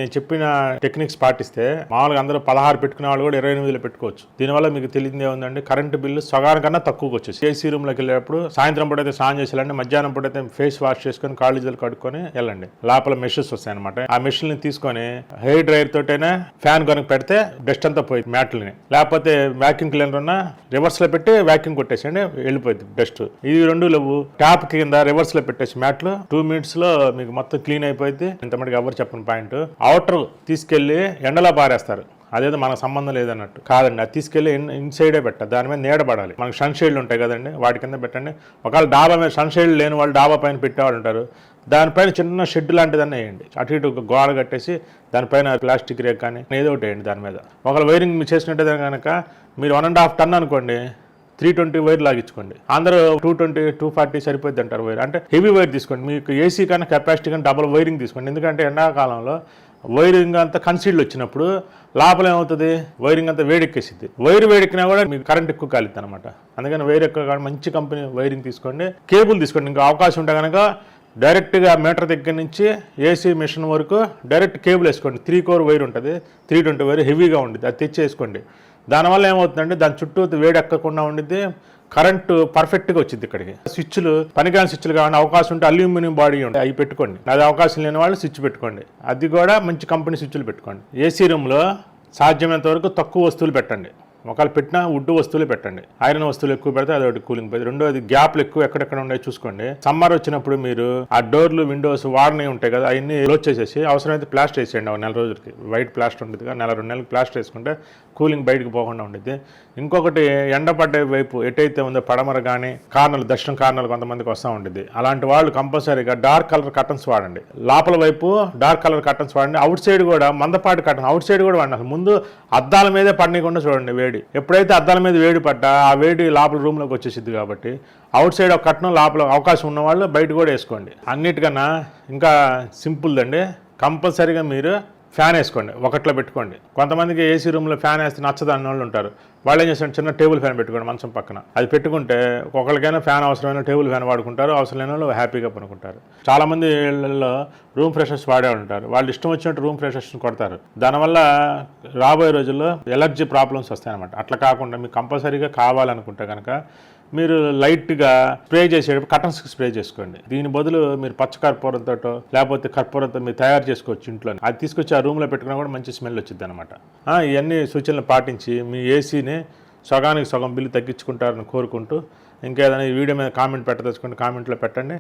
నేను చెప్పిన టెక్నిక్స్ పాటిస్తే మామూలుగా అందరూ 16 పెట్టుకునే వాళ్ళు కూడా 28లో పెట్టుకోవచ్చు. దీనివల్ల మీకు తెలియదు ఏముందండి, కరెంటు బిల్లు సగానికన్నా తక్కువకి వచ్చేసి. ఏసీ రూమ్లోకి వెళ్ళేటప్పుడు సాయంత్రం పూట అయితే స్నానం చేసి వెళ్ళండి, మధ్యాహ్నం పూట అయితే ఫేస్ వాష్ చేసుకొని కాళ్ళు చేతులు కడుక్కొని వెళ్ళండి. లోపల మెషెస్ వస్తాయన్నమాట. ఆ మెషిన్ని తీసుకొని హెయిర్ డ్రైయర్ తోటైనా ఫ్యాన్ కనుక పెడితే డస్ట్ అంతా పోయింది మ్యాట్లని. లేకపోతే వ్యాక్యూమ్ క్లీనర్ ఉన్న రివర్స్ లో పెట్టి వ్యాక్యూమ్ కొట్టేసండి, వెళ్ళిపోయింది డస్ట్. ఇది రెండు లేవు, ట్యాప్ కింద రివర్స్ లో పెట్టేసి మ్యాట్లు 2 minutes లో మీకు మొత్తం క్లీన్ అయిపోయింది. ఇంతమటికి ఎవరు చెప్పని పాయింట్. అవుటర్ తీసుకెళ్లి ఎండలో పారేస్తారు, అదేదో మనకు సంబంధం లేదన్నట్టు కాదండి. అది తీసుకెళ్లి ఇన్సైడే పెట్టాలి, దాని మీద నీడ పడాలి. మనకు సన్ షేడ్లు ఉంటాయి కదండి, వాటి కింద పెట్టండి. ఒకవేళ డాబా మీద సన్ షేడ్ లేని వాళ్ళు డాబా పైన పెట్టేవాళ్ళు ఉంటారు, దానిపైన చిన్న షెడ్ లాంటిదన్నీ వేయండి. అటు ఇటు ఒక గోడ కట్టేసి దానిపైన ప్లాస్టిక్ రేక్ కానీ ఏదో ఒకటి వేయండి దాని మీద. ఒకవేళ వైరింగ్ మీరు చేసినట్టే కనుక మీరు 1.5 ton అనుకోండి, 320 వైర్ లాగించుకోండి. అందరూ 220, 240 సరిపోద్ది అంటారు వైర్. అంటే హెవీ వైర్ తీసుకోండి. మీకు ఏసీ కన్నా కెపాసిటీ కానీ డబుల్ వైరింగ్ తీసుకోండి. ఎందుకంటే ఎండాకాలంలో వైరింగ్ అంతా కన్సీల్డ్ వచ్చినప్పుడు లోపల ఏమవుతుంది, వైరింగ్ అంతా వేడెక్కేసిద్ది. వైర్ వేడెక్కినా కూడా మీకు కరెంట్ ఎక్కువ కాలిద్ది అనమాట. అందుకని వైర్ ఎక్కువ మంచి కంపెనీ వైరింగ్ తీసుకోండి. కేబుల్ తీసుకోండి. ఇంకా అవకాశం ఉంటే కనుక డైరెక్ట్గా మీటర్ దగ్గర నుంచి ఏసీ మిషన్ వరకు డైరెక్ట్ కేబుల్ వేసుకోండి. 3 core వైర్ ఉంటుంది, 320 వైర్ హెవీగా ఉంటుంది, అది తెచ్చి వేసుకోండి. దానివల్ల ఏమవుతుందంటే దాని చుట్టూ వేడి ఎక్కకుండా ఉండిద్ది, కరెంటు పర్ఫెక్ట్గా వచ్చింది. ఇక్కడికి స్విచ్లు పనికిరాని స్విచ్లు కావాలి, అవకాశం ఉంటే అల్యూమినియం బాడీ ఉంటాయి, అవి పెట్టుకోండి. అది అవకాశం లేని వాళ్ళు స్విచ్ పెట్టుకోండి, అది కూడా మంచి కంపెనీ స్విచ్లు పెట్టుకోండి. ఏసీ రూమ్లో సాధ్యమైనంత వరకు తక్కువ వస్తువులు పెట్టండి. ఒకవేళ పెట్టినా వుడ్ వస్తువులు పెట్టండి. ఐరన్ వస్తువులు ఎక్కువ పెడితే అది ఒకటి కూలింగ్ పోయింది. రెండోది గ్యాప్లు ఎక్కువ ఎక్కడెక్కడ ఉన్నాయో చూసుకోండి. సమ్మర్ వచ్చినప్పుడు మీరు ఆ డోర్లు విండోస్ వాడినవి ఉంటాయి కదా, అవన్నీ క్లోజ్ చేసేసి అవసరమైతే ప్లాస్టర్ వేసేయండి. ఒక 4 రోజులకి వైట్ ప్లాస్టర్ ఉంటుంది కదా, 1-2 నెలలకు ప్లాస్టర్ వేసుకుంటే కూలింగ్ బయటకు పోకుండా ఉండేది. ఇంకొకటి ఎండపడ్డే వైపు ఎటైతే ఉందో పడమర కానీ కార్నర్లు, దక్షిణ కార్నర్లు కొంతమందికి వస్తూ ఉంటుంది. అలాంటి వాళ్ళు కంపల్సరీగా డార్క్ కలర్ కర్టన్స్ వాడండి. లోపల వైపు డార్క్ కలర్ కర్టన్స్ వాడండి. అవుట్ సైడ్ కూడా మందపాటి కర్టన్, అవుట్ సైడ్ కూడా వాడండి. ముందు అద్దాల మీదే పడనీయకుండా చూడండి వేడి. ఎప్పుడైతే అద్దాల మీద వేడి పడ్డా ఆ వేడి లోపల రూమ్లోకి వచ్చేసిద్ది. కాబట్టి అవుట్ సైడ్ ఒక కట్టడం, లోపల అవకాశం ఉన్న వాళ్ళు బయట కూడా వేసుకోండి. అన్నిటికన్నా ఇంకా సింపుల్ అండి, కంపల్సరీగా మీరు ఫ్యాన్ వేసుకోండి, ఒకట్లో పెట్టుకోండి. కొంతమందికి ఏసీ రూమ్లో ఫ్యాన్ వేస్తే నచ్చదు అన్న వాళ్ళు ఉంటారు. వాళ్ళు ఏం చేస్తారు, చిన్న టేబుల్ ఫ్యాన్ పెట్టుకోండి మంచం పక్కన. అది పెట్టుకుంటే ఒకరికైనా ఫ్యాన్ అవసరమైన టేబుల్ ఫ్యాన్ వాడుకుంటారు, అవసరం లేని వాళ్ళు హ్యాపీగా పనుకుంటారు. చాలామంది ఇళ్లలో రూమ్ ఫ్రెషర్స్ వాడే ఉంటారు, వాళ్ళు ఇష్టం వచ్చినట్టు రూమ్ ఫ్రెషర్స్ని కొడతారు. దానివల్ల రాబోయే రోజుల్లో ఎలర్జీ ప్రాబ్లమ్స్ వస్తాయన్నమాట. అట్లా కాకుండా మీకు కంపల్సరీగా కావాలనుకుంటే కనుక మీరు లైట్గా స్ప్రే చేసేటప్పుడు కర్టన్స్కి స్ప్రే చేసుకోండి. దీని బదులు మీరు పచ్చ కర్పూరంతో లేకపోతే కర్పూరంతో మీరు తయారు చేసుకోవచ్చు ఇంట్లో. అది తీసుకొచ్చి ఆ రూమ్లో పెట్టుకున్నా కూడా మంచి స్మెల్ వచ్చింది అనమాట. ఇవన్నీ సూచనలు పాటించి మీ ఏసీని సగానికి సగం బిల్లు తగ్గించుకుంటారని కోరుకుంటూ, ఇంకేదైనా ఈ వీడియో మీద కామెంట్ పెట్టదలుచుకుంటే కామెంట్లో పెట్టండి.